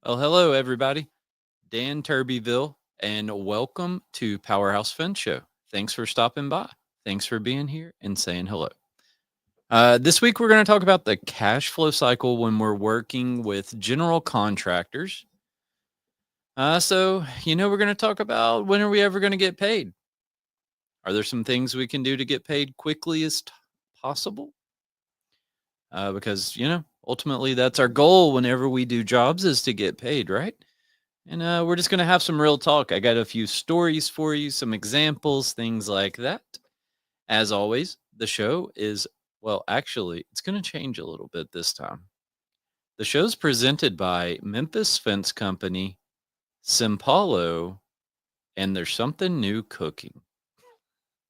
Well, hello, everybody. Dan Turbyville, and welcome to Powerhouse Fence Show. Thanks for stopping by. Thanks for being here and saying hello. This week, we're going to talk about the cash flow cycle when we're working with general contractors. We're going to talk about when are we ever going to get paid? Are there some things we can do to get paid quickly as possible? Because ultimately, that's our goal whenever we do jobs is to get paid, right? And we're just going to have some real talk. I got a few stories for you, some examples, things like that. As always, the show is, well, actually, it's going to change a little bit this time. The show's presented by Memphis Fence Company, Simpalo, and there's something new cooking.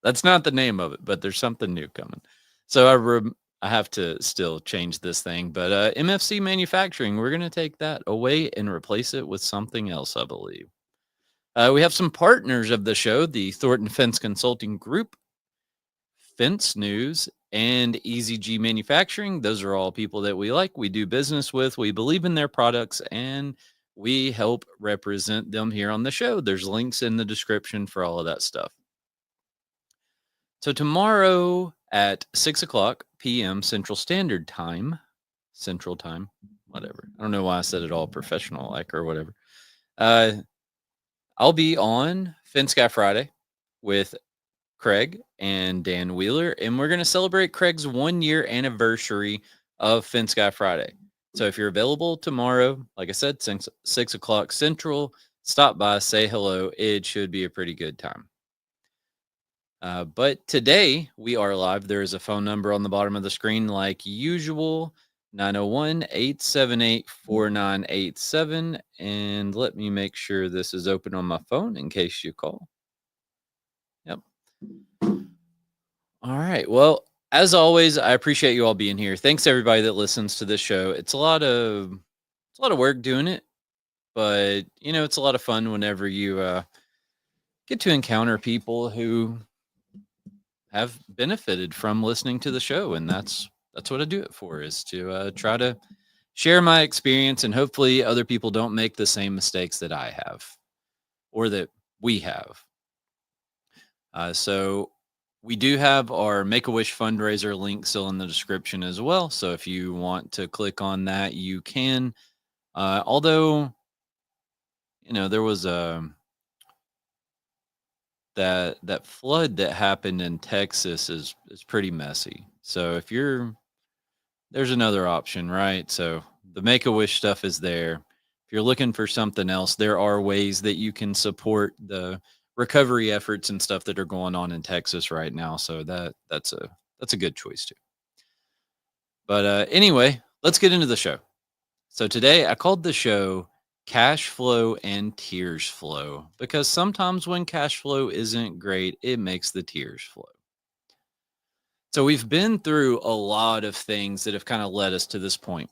That's not the name of it, but there's something new coming. So I have to still change this thing, but MFC Manufacturing, we're going to take that away and replace it with something else, I believe. We have some partners of the show, the Thornton Fence Consulting Group, Fence News, and EasyG Manufacturing. Those are all people that we like, we do business with, we believe in their products, and we help represent them here on the show. There's links in the description for all of that stuff. So tomorrow at 6 o'clock p.m. Central Standard Time, whatever. I don't know why I said it all professional like or whatever. I'll be on Fence Guy Friday with Craig and Dan Wheeler, and we're going to celebrate Craig's 1-year anniversary of Fence Guy Friday. So if you're available tomorrow, like I said, 6 o'clock Central, stop by, say hello. It should be a pretty good time. But today we are live. There is a phone number on the bottom of the screen like usual. 901-878-4987. And let me make sure this is open on my phone in case you call. Yep. All right. Well, as always, I appreciate you all being here. Thanks everybody that listens to this show. It's a lot of work doing it, but it's a lot of fun whenever you get to encounter people who have benefited from listening to the show, and that's what I do it for, is to try to share my experience, and hopefully other people don't make the same mistakes that I have or that we have. So we do have our Make-A-Wish fundraiser link still in the description as well. So if you want to click on that, you can. Although, there was that flood that happened in Texas is pretty messy. So there's another option, right? So the Make-A-Wish stuff is there. If you're looking for something else, there are ways that you can support the recovery efforts and stuff that are going on in Texas right now. So that's a good choice too. But anyway, let's get into the show. So today I called the show Cash Flow and Tears Flow, because sometimes when cash flow isn't great, it makes the tears flow. So we've been through a lot of things that have kind of led us to this point.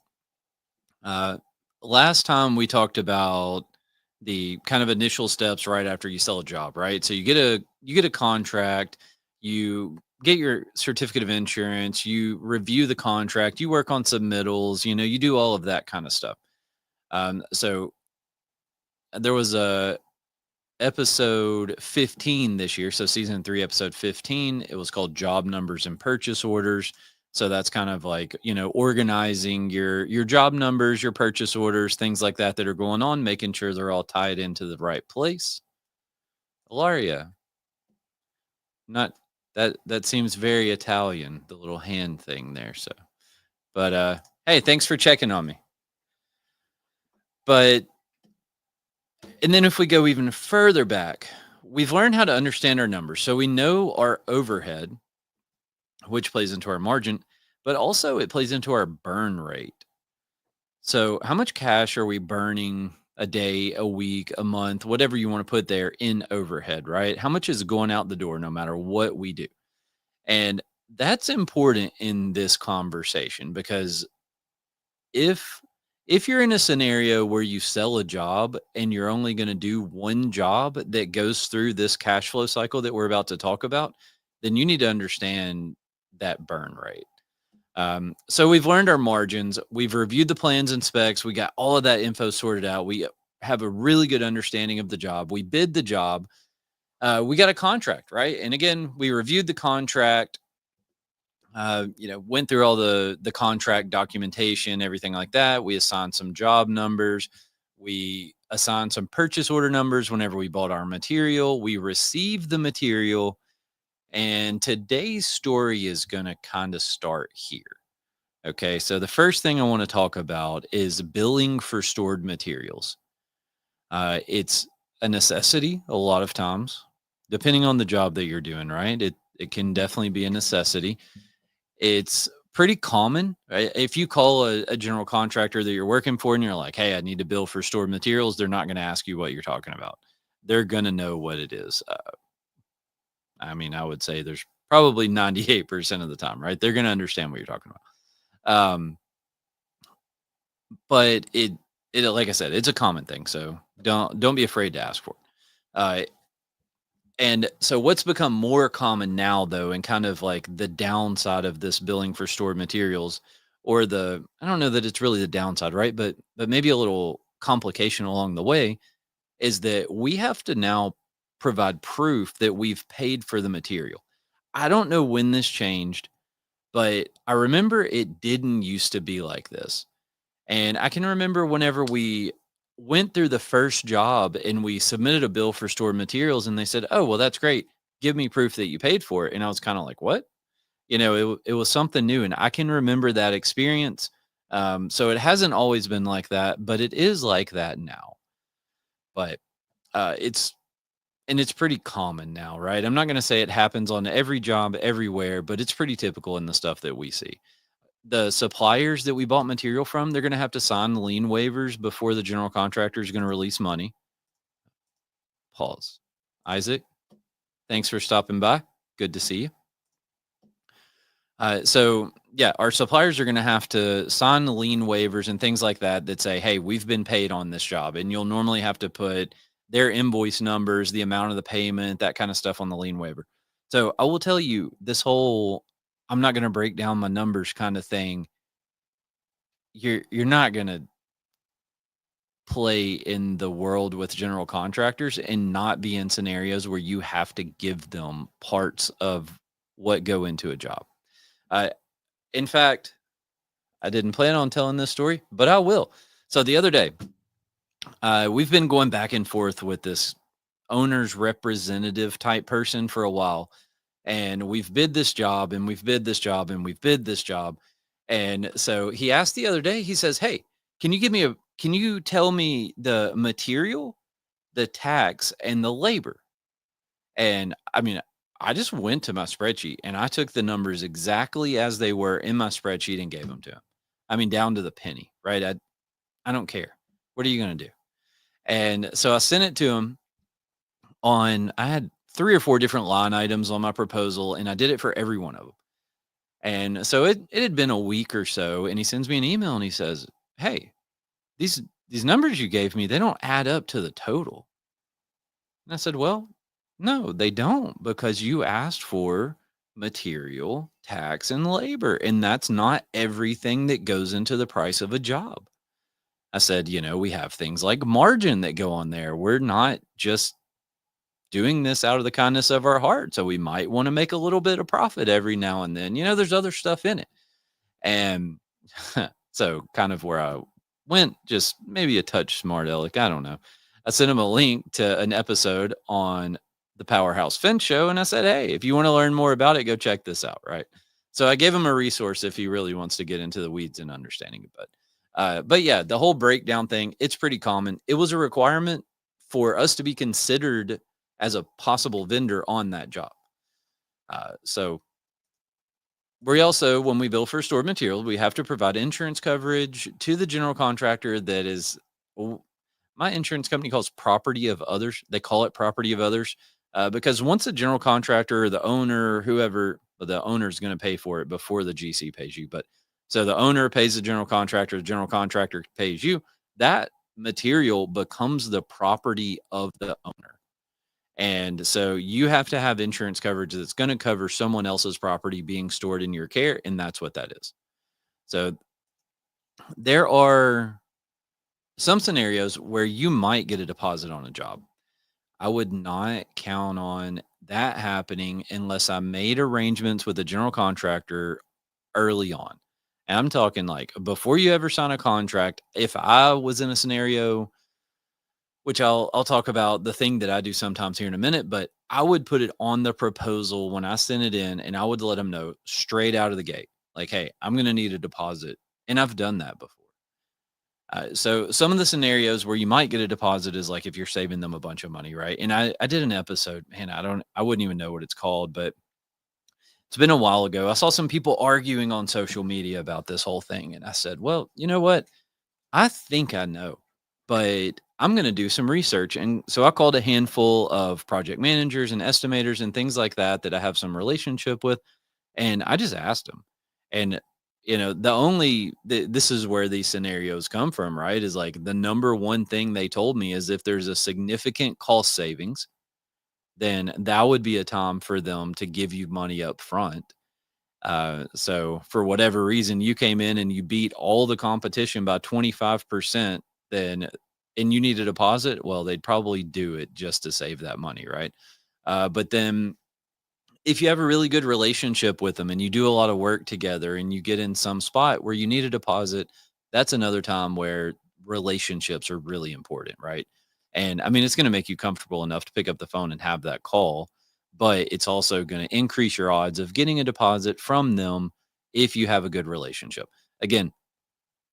Last time we talked about the kind of initial steps right after you sell a job, right? So you get a contract, you get your certificate of insurance, you review the contract, you work on submittals, you do all of that kind of stuff. So there was a episode 15 this year. So season 3, episode 15, it was called Job Numbers and Purchase Orders. So that's kind of like, organizing your job numbers, your purchase orders, things like that are going on, making sure they're all tied into the right place. Ilaria, not that seems very Italian, the little hand thing there. So, but hey, thanks for checking on me. And then if we go even further back, we've learned how to understand our numbers. So we know our overhead, which plays into our margin, but also it plays into our burn rate. So how much cash are we burning a day, a week, a month, whatever you want to put there in overhead, right? How much is going out the door no matter what we do? And that's important in this conversation, because if you're in a scenario where you sell a job and you're only going to do one job that goes through this cash flow cycle that we're about to talk about, then you need to understand that burn rate. So we've learned our margins. We've reviewed the plans and specs. We got all of that info sorted out. We have a really good understanding of the job. We bid the job. We got a contract, right? And again, we reviewed the contract. Went through all the contract documentation, everything like that. We assigned some job numbers. We assigned some purchase order numbers whenever we bought our material. We received the material, and today's story is going to kind of start here. Okay, so the first thing I want to talk about is billing for stored materials. It's a necessity a lot of times, depending on the job that you're doing, right? It can definitely be a necessity. It's pretty common, right? If you call a general contractor that you're working for and you're like, hey, I need to bill for stored materials, they're not going to ask you what you're talking about. They're going to know what it is. I mean, I would say there's probably 98% of the time, right? They're going to understand what you're talking about. But it like I said, it's a common thing. So don't be afraid to ask for it. And so what's become more common now though, and kind of like the downside of this billing for stored materials, or I don't know that it's really the downside, right? But maybe a little complication along the way is that we have to now provide proof that we've paid for the material. I don't know when this changed, but I remember it didn't used to be like this. And I can remember whenever we went through the first job and we submitted a bill for stored materials and they said, "Oh, well, that's great. Give me proof that you paid for it." And I was kind of like, "What?" It was something new. And I can remember that experience. So it hasn't always been like that, but it is like that now. But it's pretty common now, right? I'm not going to say it happens on every job everywhere, but it's pretty typical in the stuff that we see. The suppliers that we bought material from, they're gonna have to sign the lien waivers before the general contractor is gonna release money. Pause. Isaac, thanks for stopping by. Good to see you. So yeah, our suppliers are gonna have to sign the lien waivers and things like that that say, "Hey, we've been paid on this job," and you'll normally have to put their invoice numbers, the amount of the payment, that kind of stuff on the lien waiver. So I will tell you, this whole "I'm not gonna break down my numbers" kind of thing, you're not gonna play in the world with general contractors and not be in scenarios where you have to give them parts of what go into a job. Uh, in fact, I didn't plan on telling this story, but I will. So the other day, we've been going back and forth with this owner's representative type person for a while. And we've bid this job and we've bid this job and we've bid this job. And so he asked the other day, he says, "Hey, can you tell me the material, the tax, and the labor?" And I mean, I just went to my spreadsheet and I took the numbers exactly as they were in my spreadsheet and gave them to him. I mean, down to the penny, right? I don't care. What are you going to do? And so I sent it to him I had 3 or 4 different line items on my proposal, and I did it for every one of them. And so it had been a week or so, and he sends me an email and he says, "Hey, these these numbers you gave me, they don't add up to the total." And I said, "Well, no, they don't, because you asked for material, tax, and labor, and that's not everything that goes into the price of a job." I said, "We have things like margin that go on there. We're not just doing this out of the kindness of our heart. So we might want to make a little bit of profit every now and then. There's other stuff in it." And so kind of where I went, just maybe a touch smart aleck. I don't know. I sent him a link to an episode on the Powerhouse Fence Show. And I said, "Hey, if you want to learn more about it, go check this out." Right. So I gave him a resource if he really wants to get into the weeds and understanding it. But yeah, the whole breakdown thing, it's pretty common. It was a requirement for us to be considered as a possible vendor on that job. So we also, when we bill for stored material, we have to provide insurance coverage to the general contractor that is, my insurance company calls property of others. They call it property of others because once the general contractor or the owner, whoever, well, the owner is going to pay for it before the GC pays you. But so the owner pays the general contractor pays you. That material becomes the property of the owner. And so you have to have insurance coverage that's going to cover someone else's property being stored in your care. And that's what that is. So there are some scenarios where you might get a deposit on a job. I would not count on that happening unless I made arrangements with a general contractor early on. And I'm talking like before you ever sign a contract. If I was in a scenario, which I'll talk about the thing that I do sometimes here in a minute, but I would put it on the proposal when I send it in, and I would let them know straight out of the gate, like, "Hey, I'm going to need a deposit," and I've done that before. So some of the scenarios where you might get a deposit is like if you're saving them a bunch of money, right? And I did an episode, man, I wouldn't even know what it's called, but it's been a while ago. I saw some people arguing on social media about this whole thing, and I said, well, you know what? I think I know, but I'm going to do some research. And so I called a handful of project managers and estimators and things like that that I have some relationship with, and I just asked them. And this is where these scenarios come from, right? Is like the number one thing they told me is if there's a significant cost savings, then that would be a time for them to give you money up front. So for whatever reason, you came in and you beat all the competition by 25%, then and you need a deposit, well, they'd probably do it just to save that money, right? But then if you have a really good relationship with them and you do a lot of work together and you get in some spot where you need a deposit, that's another time where relationships are really important, right? And I mean, it's going to make you comfortable enough to pick up the phone and have that call, but it's also going to increase your odds of getting a deposit from them if you have a good relationship. Again,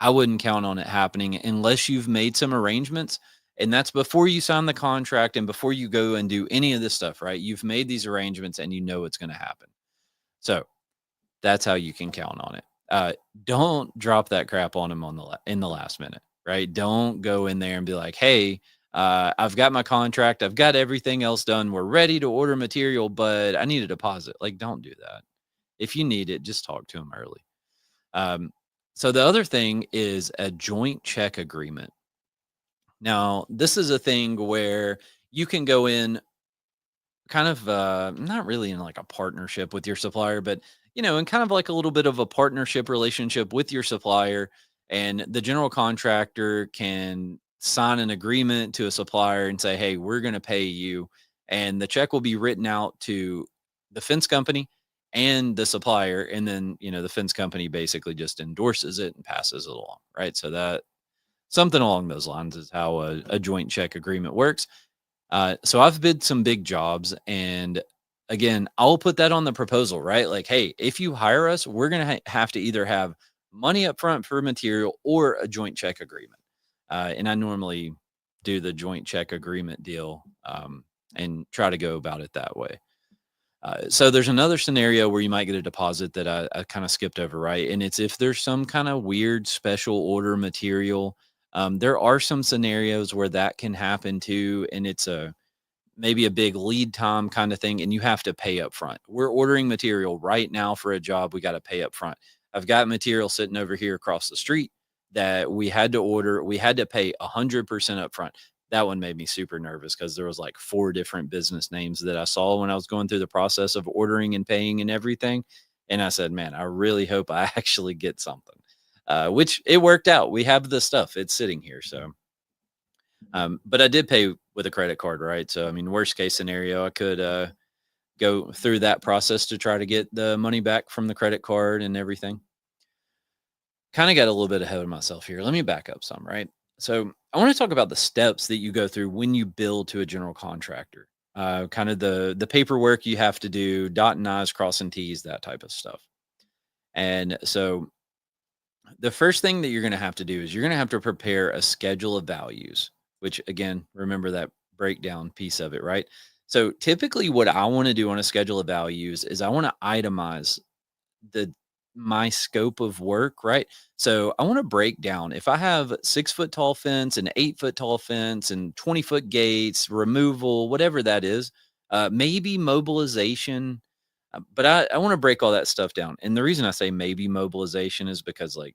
I wouldn't count on it happening unless you've made some arrangements. And that's before you sign the contract and before you go and do any of this stuff, right? You've made these arrangements and you know it's going to happen. So that's how you can count on it. Don't drop that crap on them in the last minute, right? Don't go in there and be like, "Hey, I've got my contract, I've got everything else done, we're ready to order material, but I need a deposit." Like, don't do that. If you need it, just talk to them early. Um, so the other thing is a joint check agreement. Now, this is a thing where you can go in kind of not really in like a partnership with your supplier, but in kind of like a little bit of a partnership relationship with your supplier, and the general contractor can sign an agreement to a supplier and say, "Hey, we're going to pay you," and the check will be written out to the fence company and the supplier, and then the fence company basically just endorses it and passes it along, right? So that something along those lines is how a joint check agreement works. So I've bid some big jobs, and again, I'll put that on the proposal, right? Like, hey, if you hire us, we're gonna have to either have money up front for material or a joint check agreement. And I normally do the joint check agreement deal, and try to go about it that way. So there's another scenario where you might get a deposit that I kind of skipped over, right? And it's if there's some kind of weird special order material. There are some scenarios where that can happen too, and it's a maybe a big lead time kind of thing, and you have to pay up front. We're ordering material right now for a job. We got to pay up front. I've got material sitting over here across the street that we had to order. We had to pay 100% up front. That one made me super nervous because there was like four different business names that I saw when I was going through the process of ordering and paying and everything. And I said, man, I really hope I actually get something. Which it worked out. We have the stuff. It's sitting here. So but I did pay with a credit card, right? So, I mean, worst case scenario, I could go through that process to try to get the money back from the credit card and everything. Kind of got a little bit ahead of myself here. Let me back up some, right? So, I want to talk about the steps that you go through when you bill to a general contractor. Kind of the paperwork you have to do, dotting I's, crossing T's, that type of stuff. And so, the first thing that you're going to have to do is you're going to have to prepare a schedule of values, which again, remember that breakdown piece of it, right? So typically what I want to do on a schedule of values is I want to itemize the my scope of work, right? So I want to break down if I have 6 foot tall fence and 8 foot tall fence and 20 foot gates, removal, whatever that is, maybe mobilization. But I want to break all that stuff down. And the reason I say maybe mobilization is because like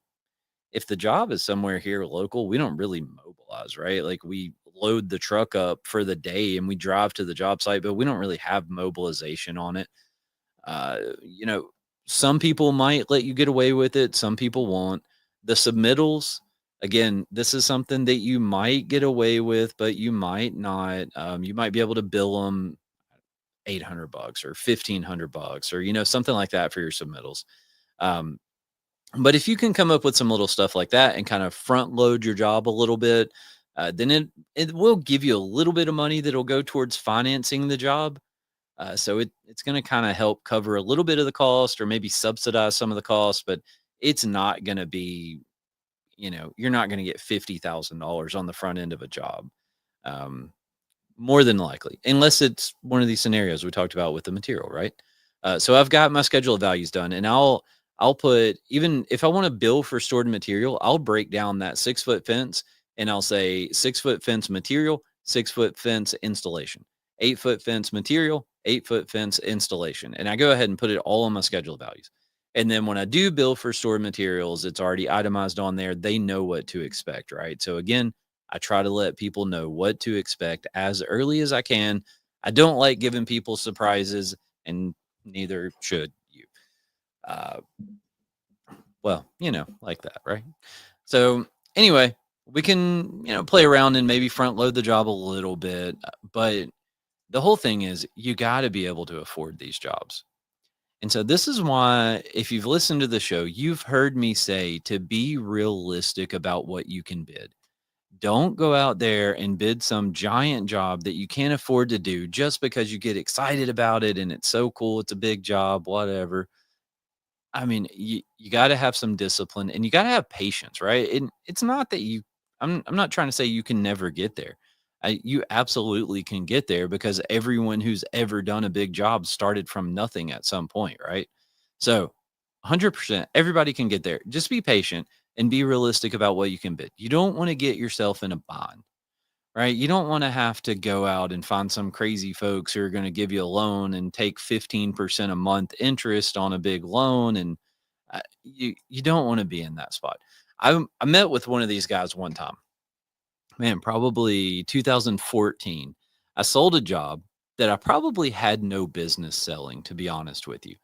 if the job is somewhere here local, we don't really mobilize, right? Like we load the truck up for the day and we drive to the job site, but we don't really have mobilization on it. You know, Some people might let you get away with it, some people won't. The submittals, again, this is something that you might get away with, but you might not. You might be able to bill them $800 or $1,500 or, something like that for your submittals. Um, but if you can come up with some little stuff like that and kind of front load your job a little bit, then it will give you a little bit of money that'll go towards financing the job. So it's going to kind of help cover a little bit of the cost or maybe subsidize some of the cost, but it's not going to be, you're not going to get $50,000 on the front end of a job. Um, More than likely, unless it's one of these scenarios we talked about with the material, right? So I've got my schedule of values done, and I'll put, even if I want to bill for stored material, I'll break down that 6 foot fence, and I'll say 6 foot fence material, 6 foot fence installation, 8 foot fence material, 8 foot fence installation, and I go ahead and put it all on my schedule of values. And then when I do bill for stored materials, it's already itemized on there. They know what to expect, right? So again, I try to let people know what to expect as early as I can. I don't like giving people surprises, and neither should you. Uh, well, like that, right? So, anyway, we can, play around and maybe front load the job a little bit. But the whole thing is you got to be able to afford these jobs. And so, this is why, if you've listened to the show, you've heard me say to be realistic about what you can bid. Don't go out there and bid some giant job that you can't afford to do just because you get excited about it and it's so cool. It's a big job, whatever. I mean, you got to have some discipline and you got to have patience, right? And it's not that I'm not trying to say you can never get there. You absolutely can get there because everyone who's ever done a big job started from nothing at some point, right? So, 100%, everybody can get there. Just be patient and be realistic about what you can bid. You don't want to get yourself in a bond, right? You don't want to have to go out and find some crazy folks who are going to give you a loan and take 15% a month interest on a big loan. And you don't want to be in that spot. I met with one of these guys one time, man, probably 2014. I sold a job that I probably had no business selling, to be honest with you.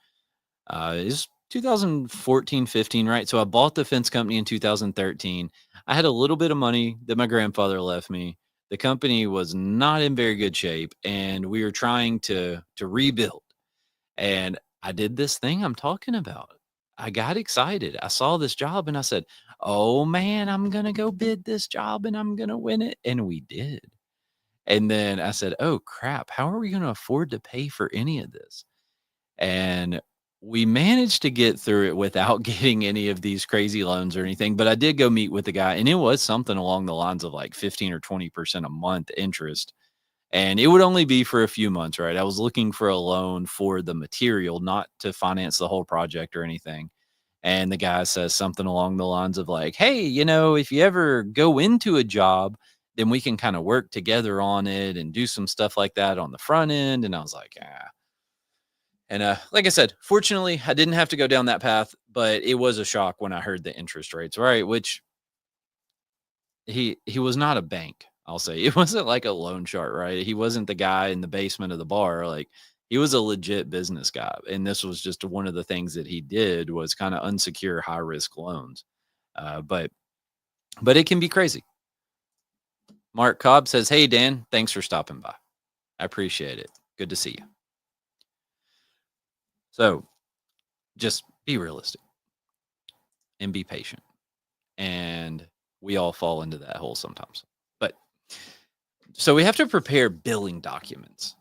It's 2014, 15, right? So I bought the fence company in 2013. I had a little bit of money that my grandfather left me. The company was not in very good shape, and we were trying to rebuild. And I did this thing I'm talking about. I got excited. I saw this job and I said, "Oh man, I'm going to go bid this job and I'm going to win it." And we did. And then I said, "Oh crap, how are we going to afford to pay for any of this?" And we managed to get through it without getting any of these crazy loans or anything. But I did go meet with the guy, and it was something along the lines of like 15 or 20% a month interest. And it would only be for a few months, right? I was looking for a loan for the material, not to finance the whole project or anything. And the guy says something along the lines of like, "Hey, if you ever go into a job, then we can kind of work together on it and do some stuff like that on the front end." And I was like, "Ah." And like I said, fortunately, I didn't have to go down that path, but it was a shock when I heard the interest rates, right? Which he was not a bank, I'll say. It wasn't like a loan shark, right? He wasn't the guy in the basement of the bar. Like, he was a legit business guy, and this was just one of the things that he did was kind of unsecure high risk loans. But it can be crazy. Mark Cobb says, "Hey Dan, thanks for stopping by. I appreciate it. Good to see you." So just be realistic and be patient. And we all fall into that hole sometimes. But so we have to prepare billing documents.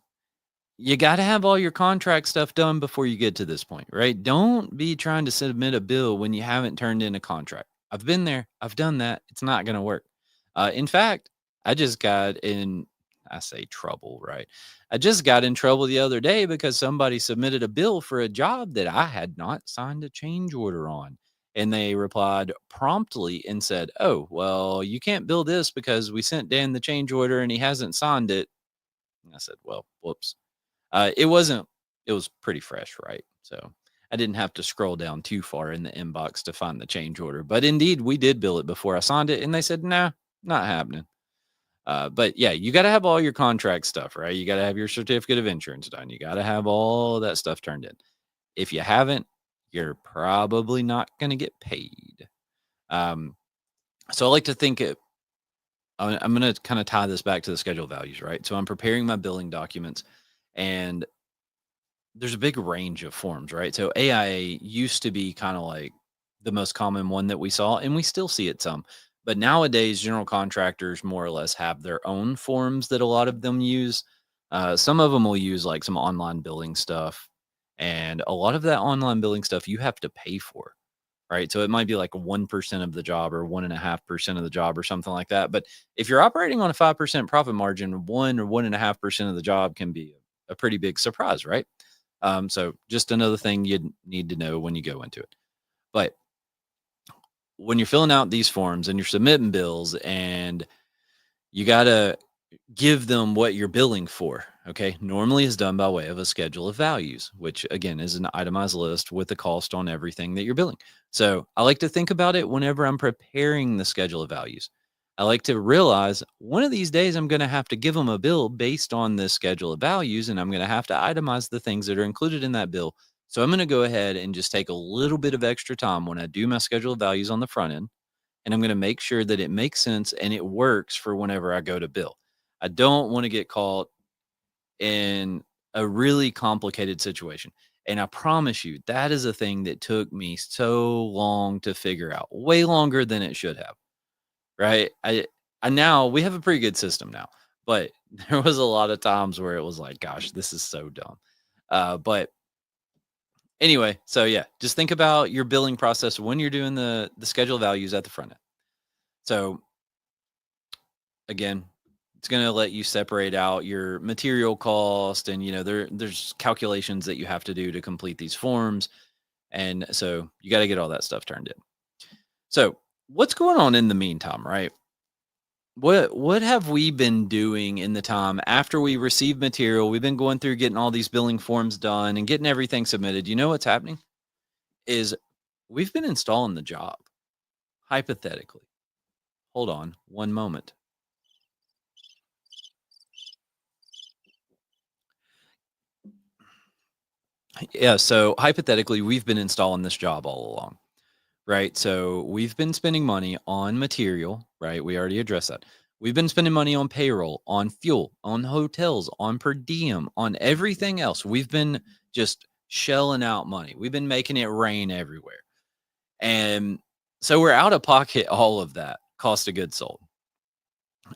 You got to have all your contract stuff done before you get to this point, right? Don't be trying to submit a bill when you haven't turned in a contract. I've been there, I've done that. It's not going to work. In fact, I just got in, I say trouble, right? I just got in trouble the other day because somebody submitted a bill for a job that I had not signed a change order on. And they replied promptly and said, "Oh, well, you can't bill this because we sent Dan the change order and he hasn't signed it." And I said, "Well, whoops." It wasn't, it was pretty fresh, right? So I didn't have to scroll down too far in the inbox to find the change order. But indeed, we did bill it before I signed it. And they said, "Nah, not happening." But yeah, you got to have all your contract stuff, right? You got to have your certificate of insurance done. You got to have all that stuff turned in. If you haven't, you're probably not going to get paid. Um, so I like to think I'm going to kind of tie this back to the schedule values, right? So I'm preparing my billing documents, and there's a big range of forms, right? So AIA used to be kind of like the most common one that we saw, and we still see it some. But nowadays, general contractors more or less have their own forms that a lot of them use. Some of them will use like some online billing stuff, and a lot of that online billing stuff you have to pay for, right? So it might be like 1% of the job or 1.5% of the job or something like that. But if you're operating on a 5% profit margin, 1 or 1.5% of the job can be a pretty big surprise, right? So just another thing you need to know when you go into it. But when you're filling out these forms and you're submitting bills and you got to give them what you're billing for. Okay. Normally is done by way of a schedule of values, which again is an itemized list with the cost on everything that you're billing. So I like to think about it whenever I'm preparing the schedule of values. I like to realize one of these days I'm going to have to give them a bill based on this schedule of values, and I'm going to have to itemize the things that are included in that bill. So I'm going to go ahead and just take a little bit of extra time when I do my schedule of values on the front end, and I'm going to make sure that it makes sense and it works for whenever I go to bill. I don't want to get caught in a really complicated situation. And I promise you, that is a thing that took me so long to figure out, way longer than it should have. Right. I now we have a pretty good system now, but there was a lot of times where it was like, gosh, this is so dumb. But anyway, so yeah, just think about your billing process when you're doing the schedule values at the front end. So again, it's going to let you separate out your material cost, and there's calculations that you have to do to complete these forms, and so you got to get all that stuff turned in. So what's going on in the meantime, right? What have we been doing in the time after we received material? We've been going through getting all these billing forms done and getting everything submitted. You know what's happening is we've been installing the job, hypothetically. Hold on one moment. Yeah, so hypothetically, we've been installing this job all along, right? So we've been spending money on material, right? We already addressed that. We've been spending money on payroll, on fuel, on hotels, on per diem, on everything else. We've been just shelling out money. We've been making it rain everywhere. And so we're out of pocket all of that cost of goods sold.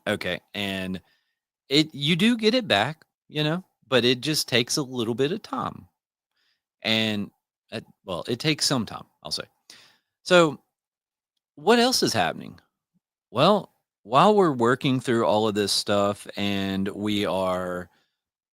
Okay. And you do get it back, but it just takes a little bit of time. And well, it takes some time, I'll say. So, what else is happening? Well, while we're working through all of this stuff and we are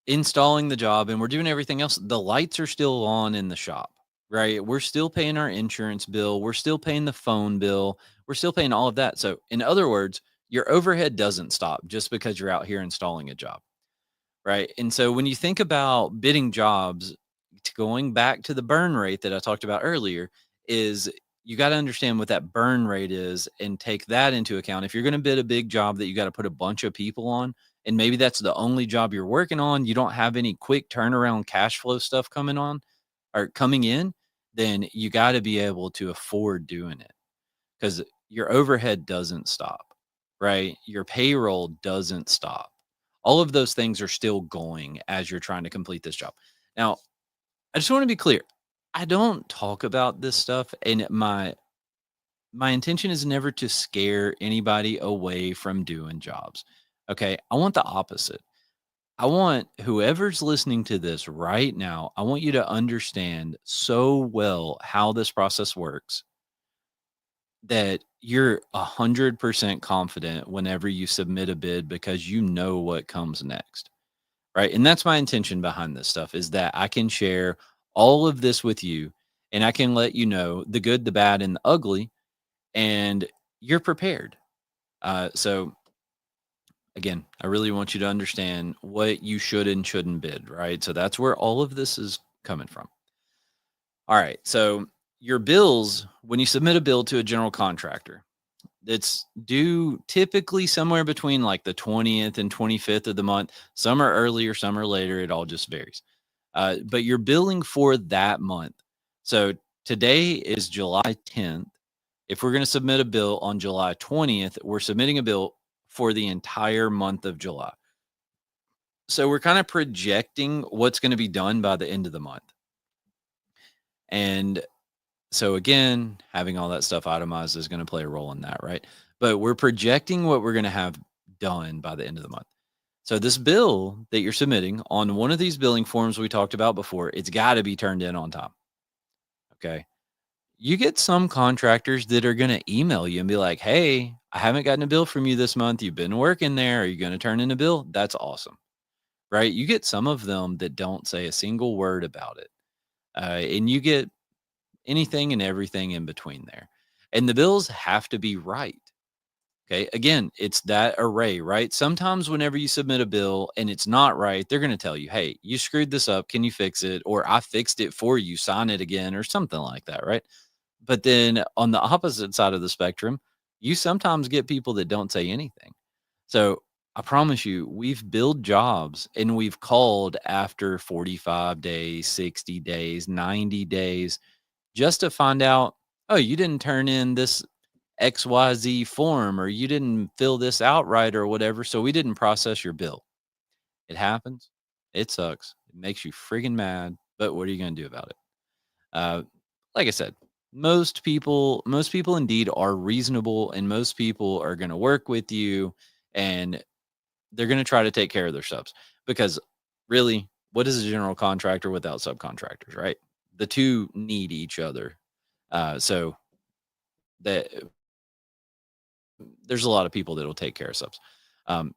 installing the job and we're doing everything else, the lights are still on in the shop, right? We're still paying our insurance bill, we're still paying the phone bill, we're still paying all of that. So, in other words, your overhead doesn't stop just because you're out here installing a job. Right. And so when you think about bidding jobs, going back to the burn rate that I talked about earlier, is you got to understand what that burn rate is and take that into account. If you're going to bid a big job that you got to put a bunch of people on, and maybe that's the only job you're working on, you don't have any quick turnaround cash flow stuff coming on or coming in, then you got to be able to afford doing it because your overhead doesn't stop, right? Your payroll doesn't stop. All of those things are still going as you're trying to complete this job. Now, I just want to be clear. I don't talk about this stuff, and my intention is never to scare anybody away from doing jobs. Okay? I want the opposite. I want whoever's listening to this right now, I want you to understand so well how this process works that you're 100% confident whenever you submit a bid because you know what comes next. Right. And that's my intention behind this stuff is that I can share all of this with you and I can let you know the good, the bad, and the ugly, and you're prepared. So, again, I really want you to understand what you should and shouldn't bid. Right. So that's where all of this is coming from. All right. So, your bills, when you submit a bill to a general contractor, it's due typically somewhere between like the 20th and 25th of the month. Some are earlier, some are later. It all just varies. But you're billing for that month. So today is July 10th. If we're going to submit a bill on July 20th, we're submitting a bill for the entire month of July. So we're kind of projecting what's going to be done by the end of the month. And so again, having all that stuff itemized is going to play a role in that, right? But we're projecting what we're going to have done by the end of the month. So this bill that you're submitting on one of these billing forms we talked about before, it's got to be turned in on time. Okay. You get some contractors that are going to email you and be like, "Hey, I haven't gotten a bill from you this month. You've been working there. Are you going to turn in a bill?" That's awesome, right? You get some of them that don't say a single word about it. And you get anything and everything in between there. And the bills have to be right. Okay. Again, it's that array, right? Sometimes whenever you submit a bill and it's not right, they're going to tell you, "Hey, you screwed this up. Can you fix it?" Or "I fixed it for you. Sign it again," or something like that, right? But then on the opposite side of the spectrum, you sometimes get people that don't say anything. So I promise you, we've billed jobs and we've called after 45 days, 60 days, 90 days just to find out, "Oh, you didn't turn in this XYZ form or you didn't fill this out right or whatever. So we didn't process your bill." It happens. It sucks. It makes you friggin' mad. But what are you going to do about it? Uh, like I said, most people indeed are reasonable, and most people are going to work with you, and they're going to try to take care of their subs because really, what is a general contractor without subcontractors, right? The two need each other. So that there's a lot of people that will take care of subs. Um,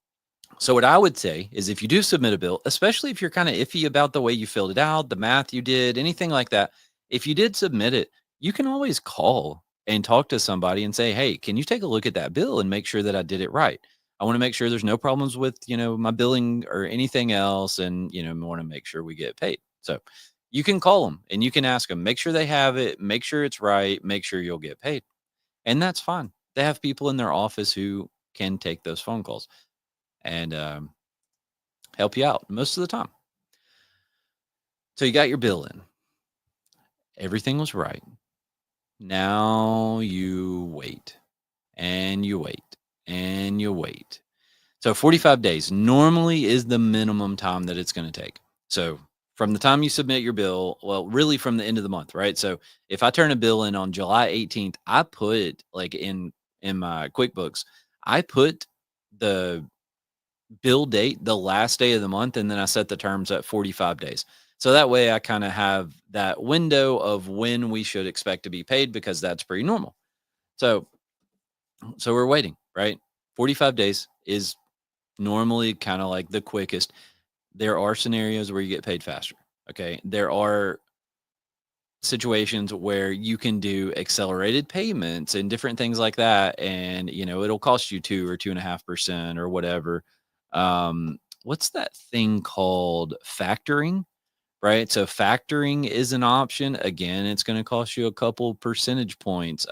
So what I would say is if you do submit a bill, especially if you're kind of iffy about the way you filled it out, the math you did, anything like that, if you did submit it, you can always call and talk to somebody and say, "Hey, can you take a look at that bill and make sure that I did it right? I want to make sure there's no problems with, my billing or anything else, and, want to make sure we get paid." So you can call them and you can ask them, make sure they have it, make sure it's right, make sure you'll get paid. And that's fine. They have people in their office who can take those phone calls and help you out most of the time. So you got your bill in. Everything was right. Now you wait and you wait and you wait. So 45 days normally is the minimum time that it's going to take. So from the time you submit your bill, well, really from the end of the month, right? So if I turn a bill in on July 18th, I put like in my QuickBooks, I put the bill date the last day of the month, and then I set the terms at 45 days. So that way I kind of have that window of when we should expect to be paid because that's pretty normal. So we're waiting, right? 45 days is normally kind of like the quickest. There are scenarios where you get paid faster. Okay? There are situations where you can do accelerated payments and different things like that, and it'll cost you 2 or 2.5% or whatever. What's that thing called? Factoring, right? So factoring is an option. Again, it's going to cost you a couple percentage points,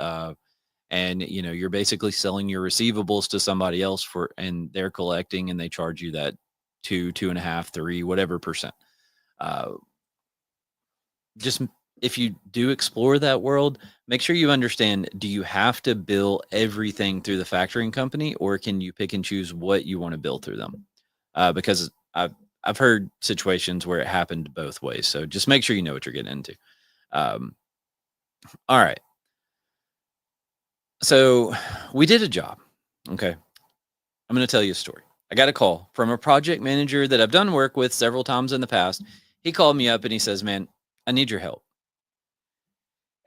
and you're basically selling your receivables to somebody else and they're collecting, and they charge you that 2.5, 3, whatever percent. uh, just if you do explore that world, make sure you understand, do you have to bill everything through the factoring company, or can you pick and choose what you want to bill through them? Because I've heard situations where it happened both ways. So just make sure you know what you're getting into. Um, all right. So we did a job. Okay. I'm going to tell you a story. I got a call from a project manager that I've done work with several times in the past. He called me up and he says, "Man, I need your help."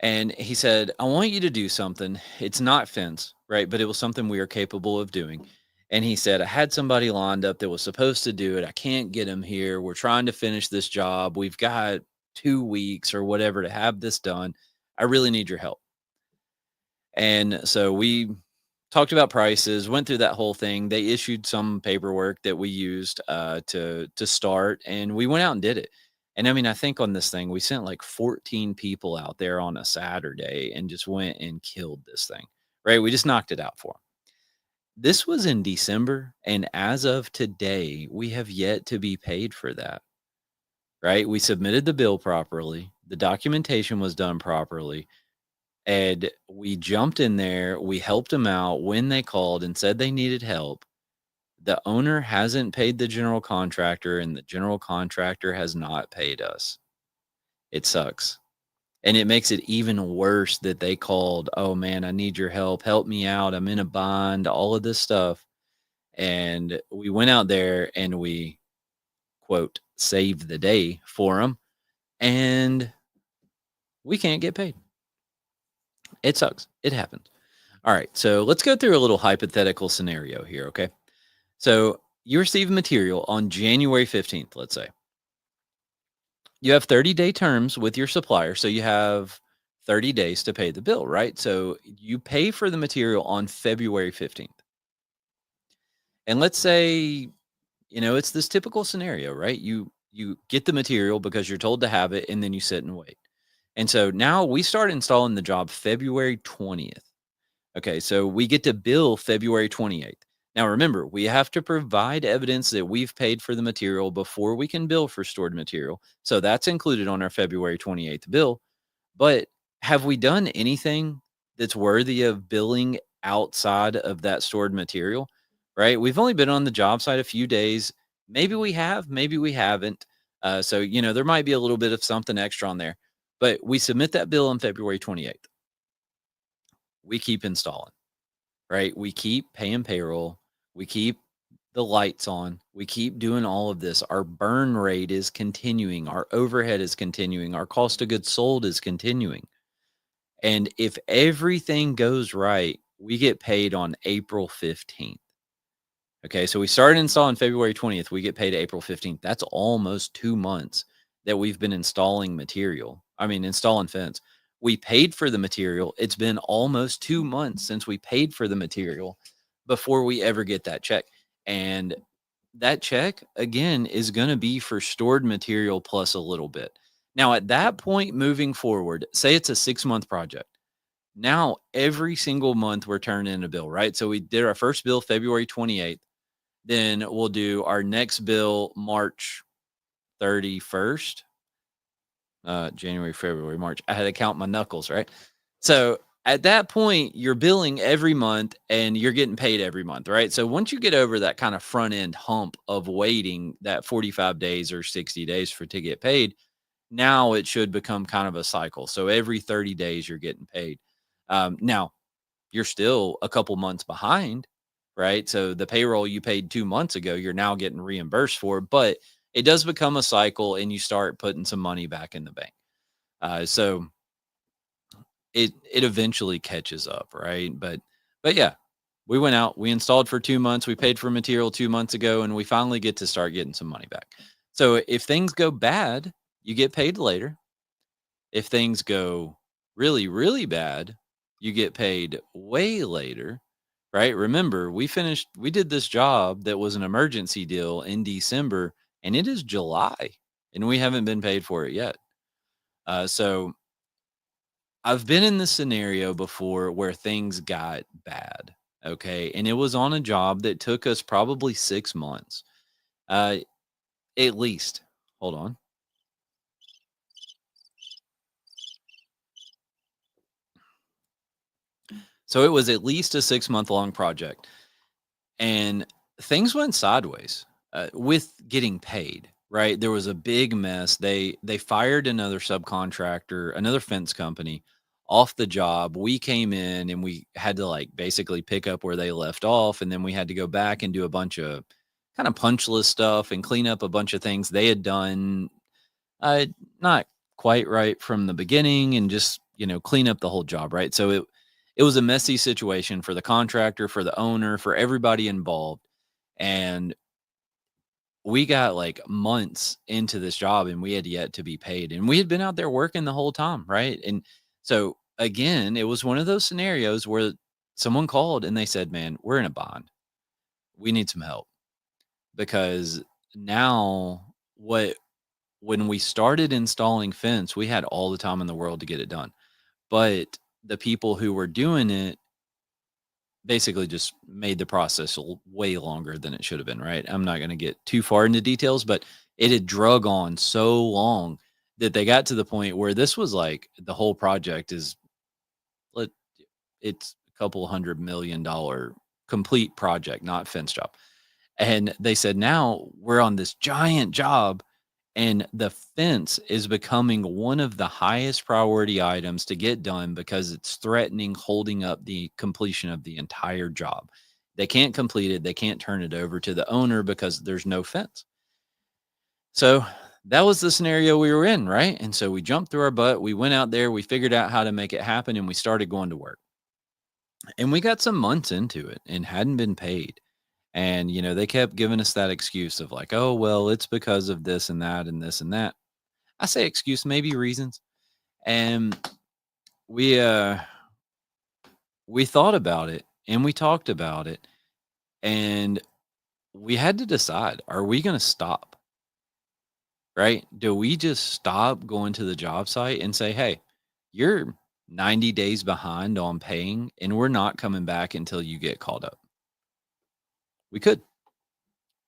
And he said, "I want you to do something. It's not fence, right? But it was something we are capable of doing." And he said, "I had somebody lined up that was supposed to do it. I can't get him here. We're trying to finish this job. We've got 2 weeks or whatever to have this done. I really need your help." And so we talked about prices, went through that whole thing. They issued some paperwork that we used to start, and we went out and did it. And I mean, I think on this thing, we sent like 14 people out there on a Saturday and just went and killed this thing. Right? We just knocked it out for them. This was in December, and as of today, we have yet to be paid for that. right? We submitted the bill properly. The documentation was done properly. And we jumped in there. We helped them out when they called and said they needed help. The owner hasn't paid the general contractor, and the general contractor has not paid us. It sucks. And it makes it even worse that they called, "Oh, man, I need your help. Help me out. I'm in a bind," all of this stuff. And we went out there and we, quote, "saved the day" for them, and we can't get paid. It sucks. It happens. All right, so let's go through a little hypothetical scenario here, okay? So you receive material on January 15th, let's say. You have 30-day terms with your supplier, so you have 30 days to pay the bill, right? So you pay for the material on February 15th. And let's say, it's this typical scenario, right? You get the material because you're told to have it and then you sit and wait. And so now we start installing the job February 20th. Okay, so we get to bill February 28th. Now remember, we have to provide evidence that we've paid for the material before we can bill for stored material. So that's included on our February 28th bill. But have we done anything that's worthy of billing outside of that stored material? Right? We've only been on the job site a few days. Maybe we have, maybe we haven't. So, there might be a little bit of something extra on there. But we submit that bill on February 28th. We keep installing, right? We keep paying payroll. We keep the lights on. We keep doing all of this. Our burn rate is continuing. Our overhead is continuing. Our cost of goods sold is continuing. And if everything goes right, we get paid on April 15th. Okay, so we started installing February 20th. We get paid April 15th. That's almost 2 months that we've been installing material. I mean, installing fence. We paid for the material. It's been almost 2 months since we paid for the material before we ever get that check. And that check, again, is going to be for stored material plus a little bit. Now, at that point, moving forward, say it's a 6 month project. Now, every single month we're turning in a bill, right? So we did our first bill February 28th. Then we'll do our next bill March 31st. January, February, March. I had to count my knuckles, right? So at that point, you're billing every month and you're getting paid every month, right? So once you get over that kind of front end hump of waiting that 45 days or 60 days for to get paid, now it should become kind of a cycle. So every 30 days you're getting paid. Now you're still a couple months behind, right? So the payroll you paid 2 months ago, you're now getting reimbursed for, but it does become a cycle and you start putting some money back in the bank. So it eventually catches up, right? But yeah, we went out, we installed for 2 months, we paid for material 2 months ago, and we finally get to start getting some money back. So if things go bad, you get paid later. If things go really, really bad, you get paid way later, right? Remember, we did this job that was an emergency deal in December, and it is July, and we haven't been paid for it yet. So I've been in this scenario before where things got bad. Okay. And it was on a job that took us probably 6 months, uh, at least. Hold on. So it was at least a 6 month long project. And things went sideways with getting paid. Right, there was a big mess. They fired another subcontractor, another fence company, off the job. We came in and we had to like basically pick up where they left off, and then we had to go back and do a bunch of kind of punch list stuff and clean up a bunch of things they had done not quite right from the beginning, and just clean up the whole job. Right, so it was a messy situation for the contractor, for the owner, for everybody involved. And we got like months into this job and we had yet to be paid. And we had been out there working the whole time. Right. And so again, it was one of those scenarios where someone called and they said, "Man, we're in a bond. We need some help." Because now what when we started installing fence, we had all the time in the world to get it done. But the people who were doing it basically just made the process way longer than it should have been, right? I'm not going to get too far into details, but it had drug on so long that they got to the point where this was like the whole project is let it's a couple $100 million complete project, not fence job. And they said now we're on this giant job and the fence is becoming one of the highest priority items to get done because it's threatening holding up the completion of the entire job. They can't complete it. They can't turn it over to the owner because there's no fence. So that was the scenario we were in, right? And so we jumped through our butt. We went out there, we figured out how to make it happen, and we started going to work. And we got some months into it and hadn't been paid. And, they kept giving us that excuse of like, oh, well, it's because of this and that and this and that. I say excuse, maybe reasons. And we uh we thought about it and we talked about it and we had to decide, are we going to stop? Right? Do we just stop going to the job site and say, "Hey, you're 90 days behind on paying and we're not coming back until you get called up." We could,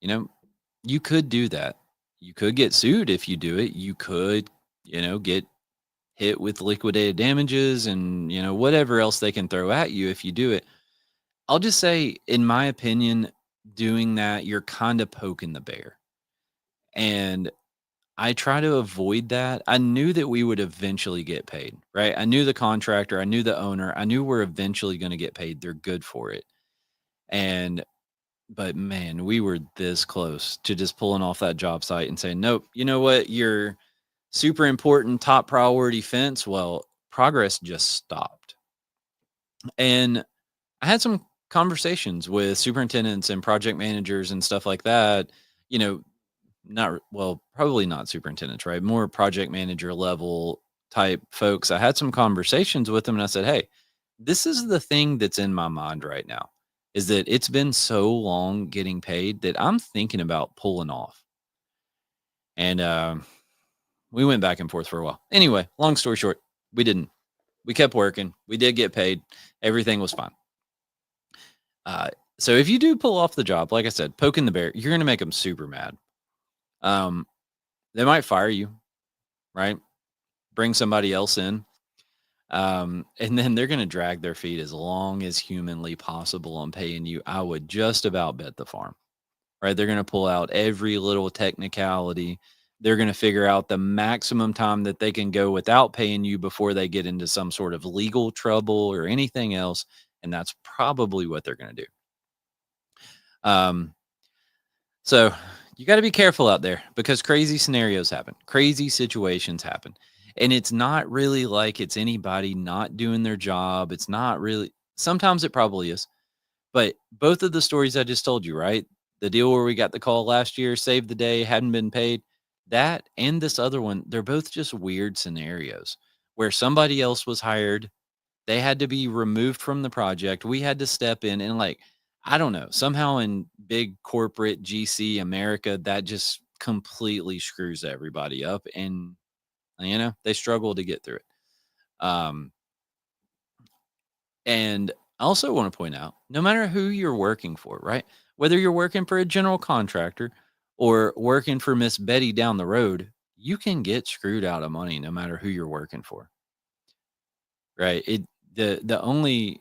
you know, you could do that. You could get sued if you do it. You could, get hit with liquidated damages and, whatever else they can throw at you if you do it. I'll just say, in my opinion, doing that, you're kind of poking the bear. And I try to avoid that. I knew that we would eventually get paid, right? I knew the contractor, I knew the owner, I knew we're eventually going to get paid. They're good for it. And, but man, we were this close to just pulling off that job site and saying, nope, you know what? Your super important top priority fence, well, progress just stopped. And I had some conversations with superintendents and project managers and stuff like that, you know, not well, probably not superintendents, right? More project manager level type folks. I had some conversations with them and I said, "Hey, this is the thing that's in my mind right now is that it's been so long getting paid that I'm thinking about pulling off." And we went back and forth for a while. Anyway, long story short, we didn't. We kept working. We did get paid. Everything was fine. Uh, so if you do pull off the job, like I said, poking the bear, you're going to make them super mad. Um, they might fire you, right? Bring somebody else in. And then they're going to drag their feet as long as humanly possible on paying you. I would just about bet the farm, right? They're going to pull out every little technicality. They're going to figure out the maximum time that they can go without paying you before they get into some sort of legal trouble or anything else. And that's probably what they're going to do. Um, so you got to be careful out there because crazy scenarios happen, crazy situations happen. And it's not really like it's anybody not doing their job. It's not really, sometimes it probably is. But both of the stories I just told you, right? The deal where we got the call last year, saved the day, hadn't been paid, that and this other one, they're both just weird scenarios where somebody else was hired, they had to be removed from the project. We had to step in and like, I don't know, somehow in big corporate GC America, that just completely screws everybody up. And, they struggle to get through it. Um, and I also want to point out no matter who you're working for, right? Whether you're working for a general contractor or working for Miss Betty down the road, you can get screwed out of money no matter who you're working for. Right. The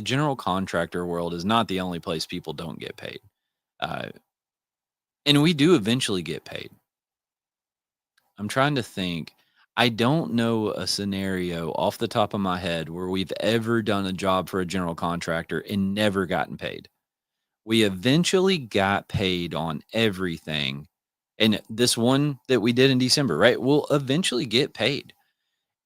general contractor world is not the only place people don't get paid. Uh, and we do eventually get paid. I'm trying to think. I don't know a scenario off the top of my head where we've ever done a job for a general contractor and never gotten paid. We eventually got paid on everything. And this one that we did in December, right? We'll eventually get paid.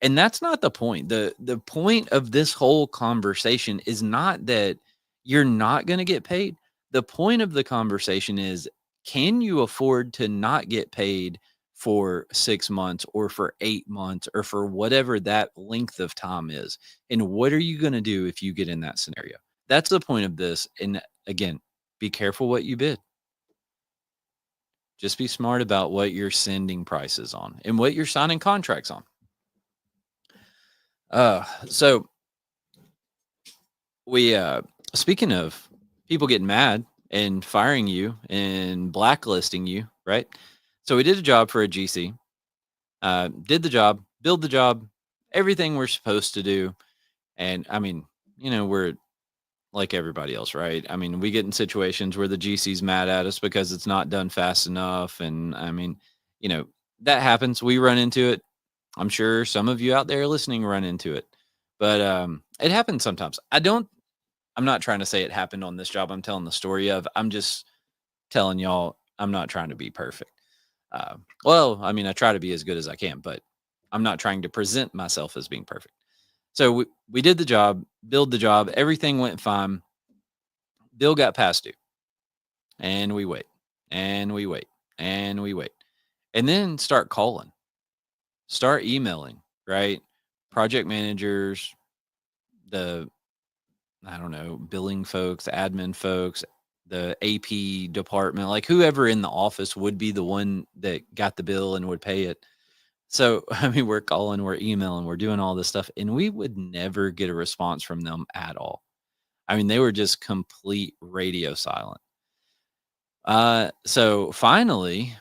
And that's not the point. The point of this whole conversation is not that you're not going to get paid. The point of the conversation is, can you afford to not get paid for 6 months or for 8 months or for whatever that length of time is? And what are you going to do if you get in that scenario? That's the point of this. And again, be careful what you bid. Just be smart about what you're sending prices on and what you're signing contracts on. So we Speaking of people getting mad and firing you and blacklisting you, right? So we did a job for a GC, did the job, build the job, everything we're supposed to do. And I mean, we're like everybody else, right? I mean, we get in situations where the GC's mad at us because it's not done fast enough. And I mean, you know, that happens. We run into it. I'm sure some of you out there listening run into it. But it happens sometimes. I'm not trying to say it happened on this job I'm telling the story of. I'm just telling y'all I'm not trying to be perfect. Well, I mean, I try to be as good as I can, but I'm not trying to present myself as being perfect. So we did the job, build the job, everything went fine. Bill got past due, and we wait, and we wait, and we wait, and then start calling, start emailing, right? Project managers, the I don't know, billing folks, admin folks, the AP department, like whoever in the office would be the one that got the bill and would pay it. So, I mean, we're calling, we're emailing, we're doing all this stuff, and we would never get a response from them at all. I mean, they were just complete radio silent. So finally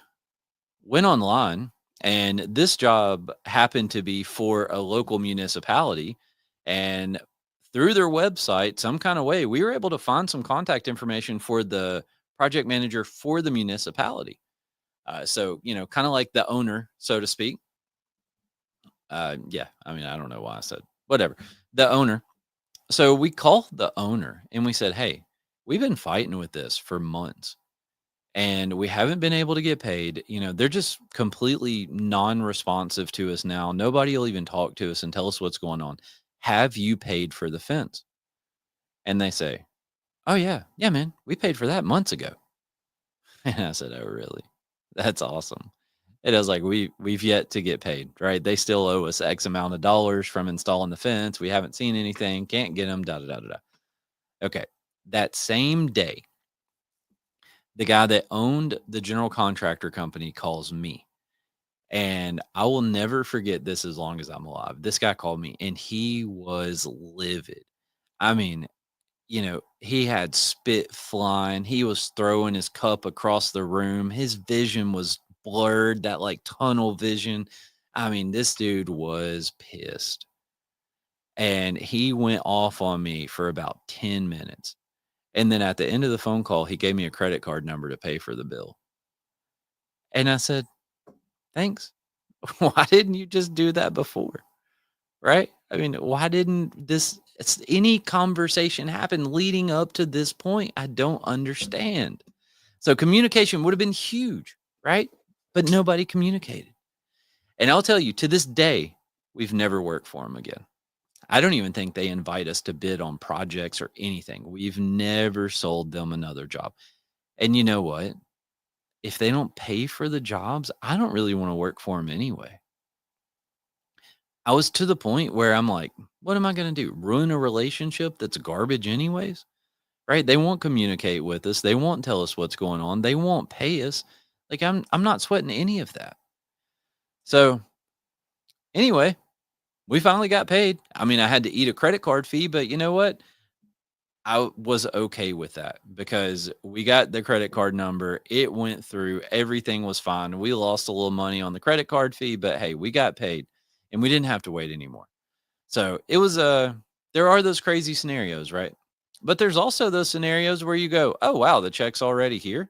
went online, and this job happened to be for a local municipality. And through their website, some kind of way, we were able to find some contact information for the project manager for the municipality. So, kind of like the owner, so to speak. Yeah, I mean, I don't know why I said whatever. The owner. So we called the owner and we said, hey, we've been fighting with this for months and we haven't been able to get paid. They're just completely non-responsive to us now. Nobody will even talk to us and tell us what's going on. Have you paid for the fence? And they say, oh yeah, yeah, man, we paid for that months ago. And I said, oh really? That's awesome. And I was like, we've yet to get paid, right? They still owe us X amount of dollars from installing the fence. We haven't seen anything, can't get them, da da da da da. Okay. That same day, the guy that owned the general contractor company calls me. And I will never forget this as long as I'm alive. This guy called me and he was livid. I mean, he had spit flying. He was throwing his cup across the room. His vision was blurred, that like tunnel vision. I mean, this dude was pissed. And he went off on me for about 10 minutes. And then at the end of the phone call, he gave me a credit card number to pay for the bill. And I said, thanks. Why didn't you just do that before? Right? I mean, why didn't any conversation happen leading up to this point? I don't understand. So communication would have been huge, right? But nobody communicated. And I'll tell you, to this day, we've never worked for them again. I don't even think they invite us to bid on projects or anything. We've never sold them another job. And you know what? If they don't pay for the jobs, I don't really want to work for them anyway. I was to the point where I'm like, what am I going to do? Ruin a relationship that's garbage anyways? Right? They won't communicate with us. They won't tell us what's going on. They won't pay us. Like I'm not sweating any of that. So, anyway, we finally got paid. I mean, I had to eat a credit card fee, but you know what? I was okay with that because we got the credit card number. It went through. Everything was fine. We lost a little money on the credit card fee, but hey, we got paid and we didn't have to wait anymore. So it was there are those crazy scenarios, right? But there's also those scenarios where you go, "Oh wow, the check's already here."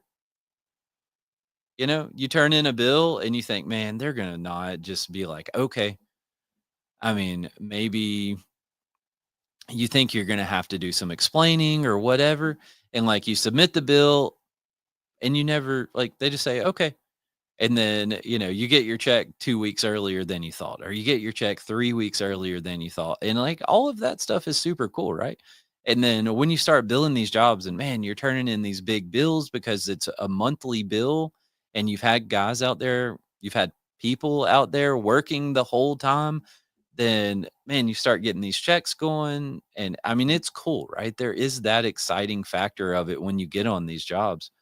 You turn in a bill and you think, "Man, they're going to not just be like, "Okay." I mean, maybe you think you're going to have to do some explaining or whatever, and like you submit the bill and you never like they just say, "Okay." And then, you get your check 2 weeks earlier than you thought, or you get your check 3 weeks earlier than you thought. And like all of that stuff is super cool, right? And then when you start billing these jobs and man, you're turning in these big bills because it's a monthly bill and you've had guys out there, you've had people out there working the whole time, then man, you start getting these checks going. And I mean, it's cool, right? There is that exciting factor of it when you get on these jobs.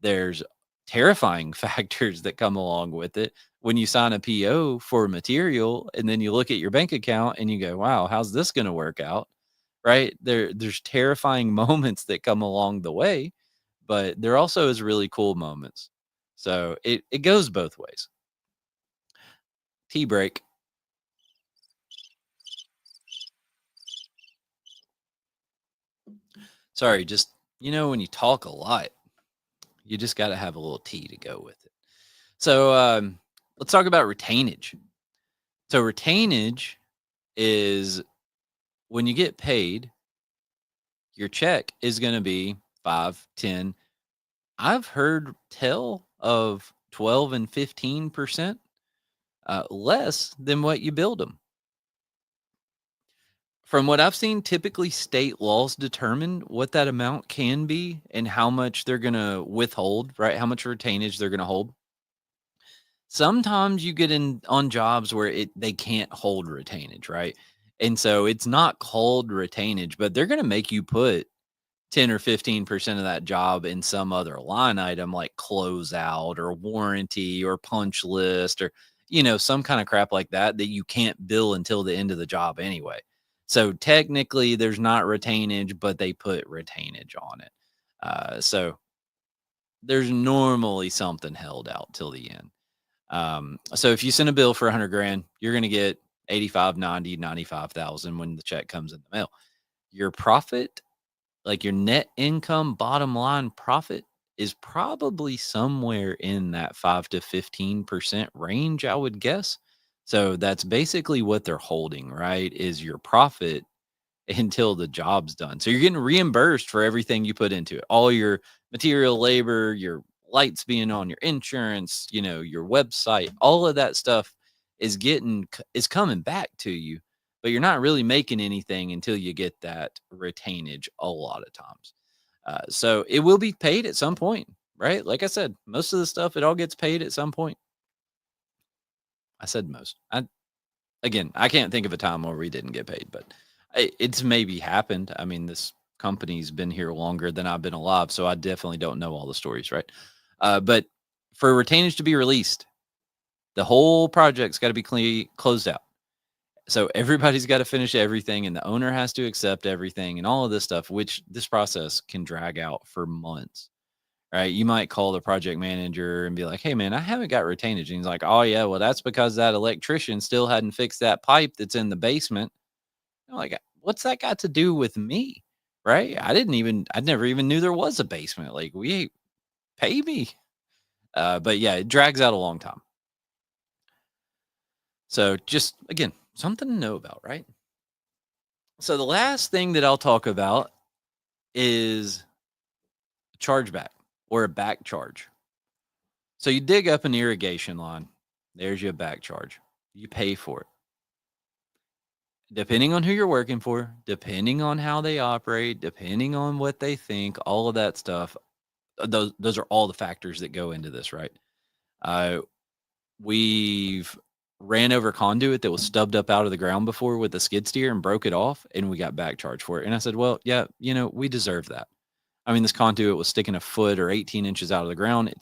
There's terrifying factors that come along with it when you sign a PO for material and then you look at your bank account and you go, wow, how's this going to work out? right? There's terrifying moments that come along the way, but there also is really cool moments. So it goes both ways. Tea break. Sorry, just when you talk a lot, you just got to have a little tea to go with it. So let's talk about retainage. So retainage is when you get paid, your check is going to be 5, 10. I've heard tell of 12 and 15% less than what you build them. From what I've seen, typically state laws determine what that amount can be and how much they're going to withhold, right? How much retainage they're going to hold. Sometimes you get in on jobs where they can't hold retainage, right? And so it's not called retainage, but they're going to make you put 10 or 15% of that job in some other line item like closeout or warranty or punch list or some kind of crap like that that you can't bill until the end of the job anyway. So technically there's not retainage, but they put retainage on it. So there's normally something held out till the end. So if you send a bill for 100 grand, you're going to get 85, 90, 95,000 when the check comes in the mail. Your profit, like your net income bottom line profit, is probably somewhere in that 5 to 15% range, I would guess. So that's basically what they're holding, right? Is your profit until the job's done. So you're getting reimbursed for everything you put into it. All your material, labor, your lights being on, your insurance, your website, all of that stuff is coming back to you, but you're not really making anything until you get that retainage a lot of times. So it will be paid at some point, right? Like I said, most of the stuff, it all gets paid at some point. I said most. Again, I can't think of a time where we didn't get paid, but it's maybe happened. I mean, this company's been here longer than I've been alive, so I definitely don't know all the stories, right? But for retainage to be released, the whole project's got to be closed out. So everybody's got to finish everything, and the owner has to accept everything, and all of this stuff, which this process can drag out for months. Right? You might call the project manager and be like, "Hey, man, I haven't got retainage." And he's like, "Oh, yeah, well, that's because that electrician still hadn't fixed that pipe that's in the basement." I'm like, "What's that got to do with me?" Right? I never even knew there was a basement. Like, we pay me. But yeah, it drags out a long time. So just again, something to know about, right? So the last thing that I'll talk about is chargeback or a back charge. So you dig up an irrigation line, there's your back charge. You pay for it. Depending on who you're working for, depending on how they operate, depending on what they think, all of that stuff, those are all the factors that go into this, right? Uh, we've ran over conduit that was stubbed up out of the ground before with a skid steer and broke it off, and we got back charged for it. And I said, well, yeah, we deserve that. I mean, this conduit was sticking a foot or 18 inches out of the ground.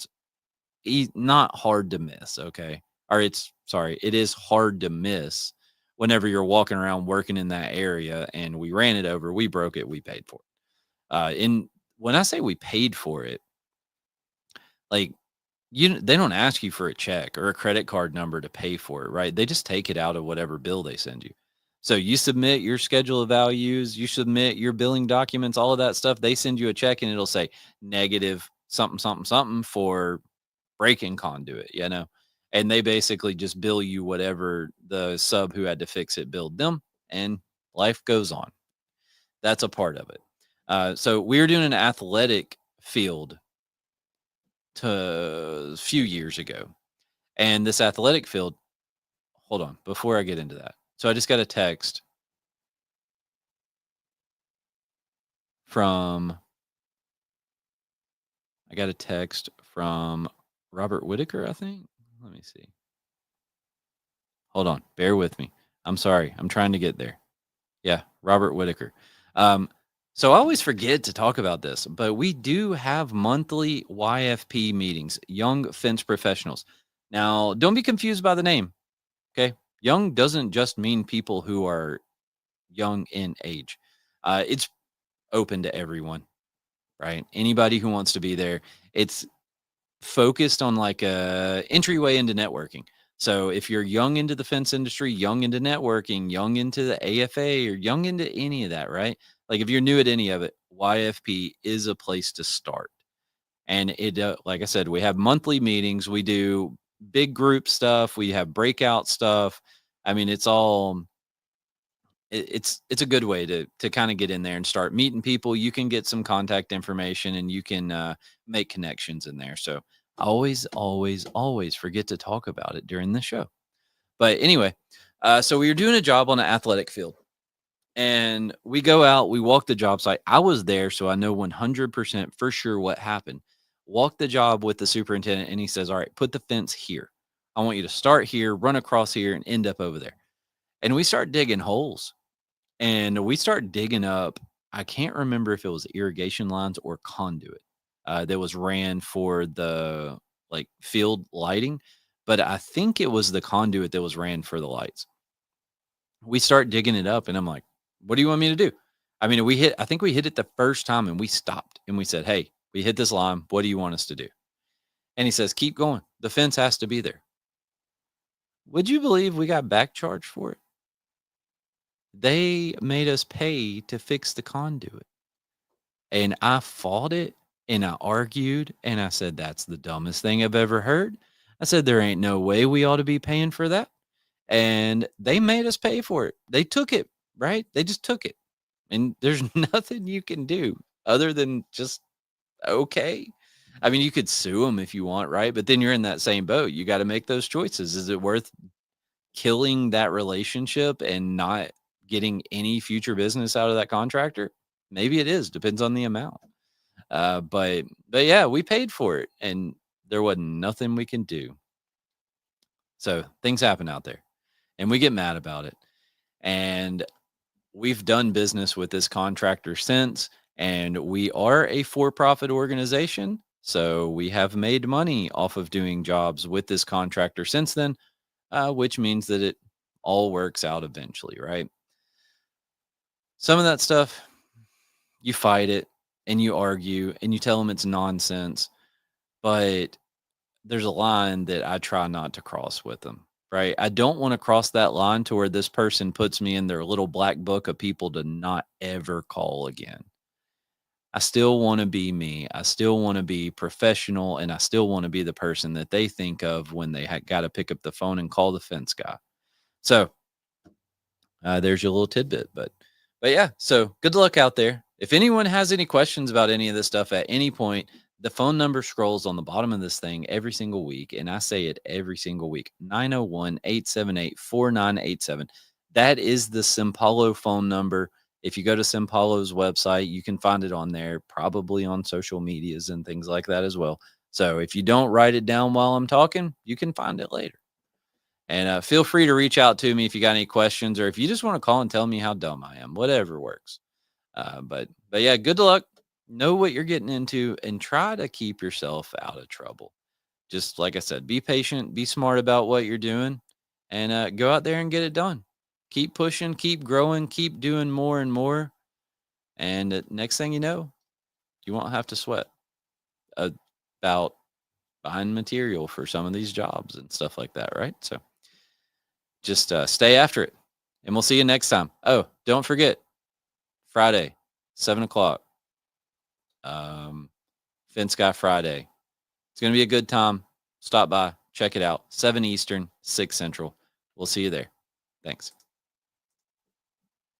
It's not hard to miss, okay? Or it is hard to miss whenever you're walking around working in that area, and we ran it over, we broke it, we paid for it. And when I say we paid for it, like they don't ask you for a check or a credit card number to pay for it, right? They just take it out of whatever bill they send you. So you submit your schedule of values, you submit your billing documents, all of that stuff. They send you a check and it'll say negative something, something, something for breaking conduit, and they basically just bill you whatever the sub who had to fix it billed them, and life goes on. That's a part of it. So we were doing an athletic field to a few years ago, and this athletic field. Hold on, before I get into that. So I just got a text from. I got a text from Robert Whitaker, I think. Let me see. Hold on, bear with me. I'm sorry. I'm trying to get there. Yeah, Robert Whitaker. Um, so I always forget to talk about this, but we do have monthly YFP meetings, Young Fence Professionals. Now, don't be confused by the name. Okay. Young doesn't just mean people who are young in age. It's open to everyone, right? Anybody who wants to be there. It's focused on like a entryway into networking. So if you're young into the fence industry, young into networking, young into the AFA, or young into any of that, right? Like if you're new at any of it, YFP is a place to start. And it, like I said, we have monthly meetings. We do big group stuff. We have breakout stuff. I mean, it's a good way to kind of get in there and start meeting people. You can get some contact information and you can make connections in there. So always forget to talk about it during the show. But anyway, so we were doing a job on an athletic field, and we go out, we walk the job site. I was there, so I know 100% for sure what happened. Walk the job with the superintendent, and he says, "All right, put the fence here. I want you to start here, run across here, and end up over there." And we start digging holes, and we start digging up. I can't remember if it was irrigation lines or conduit that was ran for the like field lighting, but I think it was the conduit that was ran for the lights. We start digging it up, and I'm like, "What do you want me to do?" I mean, I think we hit it the first time, and we stopped and we said, "Hey, we hit this line. What do you want us to do?" And he says, "Keep going. The fence has to be there." Would you believe we got back charged for it? They made us pay to fix the conduit. And I fought it and I argued and I said, "That's the dumbest thing I've ever heard." I said, "There ain't no way we ought to be paying for that." And they made us pay for it. They took it, right? They just took it. And there's nothing you can do other than just, okay. I mean, you could sue them if you want, right? But then you're in that same boat. You got to make those choices. Is it worth killing that relationship and not getting any future business out of that contractor? Maybe it is, depends on the amount. But yeah, we paid for it and there wasn't nothing we can do. So things happen out there and we get mad about it. And we've done business with this contractor since, and we are a for-profit organization. So we have made money off of doing jobs with this contractor since then, which means that it all works out eventually, right? Some of that stuff, you fight it and you argue and you tell them it's nonsense, but there's a line that I try not to cross with them, right? I don't want to cross that line to where this person puts me in their little black book of people to not ever call again. I still want to be me. I still want to be professional and I still want to be the person that they think of when they got to pick up the phone and call the fence guy. So, there's your little tidbit, but yeah, so good luck out there. If anyone has any questions about any of this stuff at any point, the phone number scrolls on the bottom of this thing every single week, and I say it every single week, 901-878-4987. That is the Simpalo phone number. If you go to Simpalo's website, you can find it on there, probably on social medias and things like that as well. So if you don't write it down while I'm talking, you can find it later. And feel free to reach out to me if you got any questions or if you just want to call and tell me how dumb I am, whatever works. But yeah, good luck. Know what you're getting into and try to keep yourself out of trouble. Just like I said, be patient, be smart about what you're doing, and go out there and get it done. Keep pushing, keep growing, keep doing more and more. And next thing you know, you won't have to sweat about buying material for some of these jobs and stuff like that, right? So just stay after it. And we'll see you next time. Oh, don't forget, Friday, 7 o'clock. Fence Guy Friday. It's going to be a good time. Stop by, check it out. 7 Eastern, 6 Central. We'll see you there. Thanks.